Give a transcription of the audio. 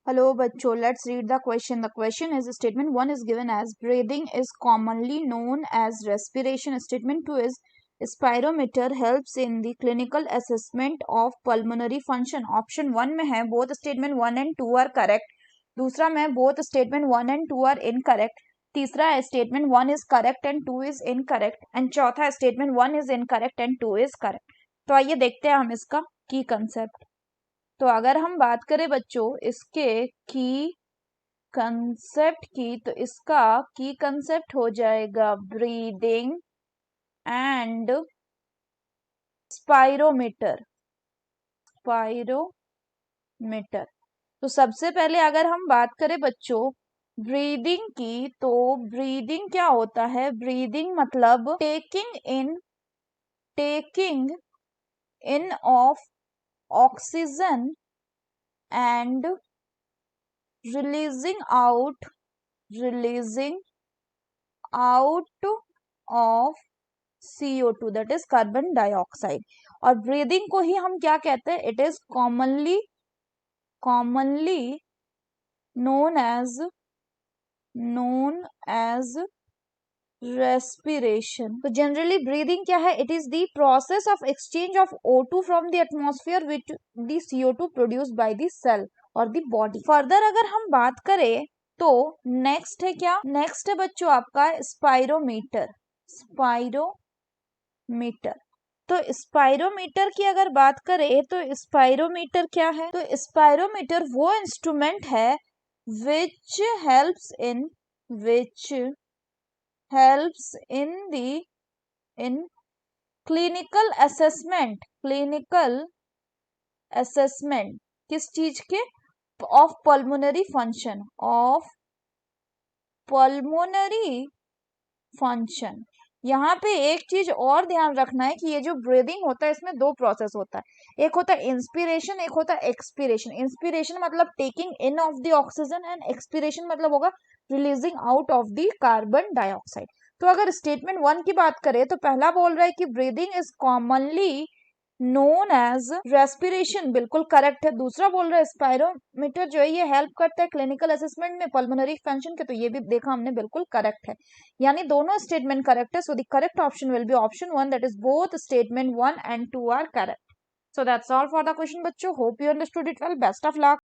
Hello बच्चों, let's read the question. The question is statement 1 is given as breathing is commonly known as respiration. Statement 2 is spirometer helps in the clinical assessment of pulmonary function. Option 1 में है both statement 1 and 2 are correct. दूसरा में both statement 1 and 2 are incorrect. तीसरा है statement 1 is correct and 2 is incorrect. And चौथा statement 1 is incorrect and 2 is correct. तो आइए देखते हैं हम इसका की कंसेप्ट. तो अगर हम बात करें बच्चों इसके की कंसेप्ट की, तो इसका की कंसेप्ट हो जाएगा ब्रीदिंग एंड स्पाइरोमीटर. तो सबसे पहले अगर हम बात करें बच्चों ब्रीदिंग की, तो ब्रीदिंग क्या होता है? ब्रीदिंग मतलब taking in of oxygen and releasing out of CO2, that is carbon dioxide. और ब्रीदिंग को ही हम क्या कहते हैं? It is commonly known as respiration. तो जनरली ब्रीदिंग क्या है? It is the process of exchange of O2 from the atmosphere which the CO2 produced by the cell और द बॉडी. फर्दर अगर हम बात करें तो नेक्स्ट है क्या? नेक्स्ट है बच्चों आपका स्पाइरोमीटर. तो स्पाइरोमीटर की अगर बात करें तो स्पाइरोमीटर क्या है? तो स्पाइरोमीटर वो इंस्ट्रूमेंट है which helps in clinical assessment किस चीज के? of pulmonary function. यहाँ पे एक चीज और ध्यान रखना है कि ये जो ब्रीदिंग होता है इसमें दो प्रोसेस होता है. एक होता है इंस्पिरेशन, एक होता है एक्सपिरेशन. इंस्पिरेशन मतलब taking in of the oxygen and expiration मतलब होगा releasing out of the carbon dioxide. तो अगर स्टेटमेंट 1 की बात करें तो पहला बोल रहा है कि breathing is commonly known as respiration, बिल्कुल करेक्ट है. दूसरा बोल रहा है स्पाइरोमीटर जो है ये हेल्प करता है क्लिनिकल असेसमेंट में पल्मोनरी फंक्शन के, तो ये भी देखा हमने बिल्कुल करेक्ट है. यानी दोनों स्टेटमेंट करेक्ट है. So the correct option will be option 1, that is both statement 1 and 2 are correct. So that's all for the question बच्चों. Hope you understood it well. Best of luck.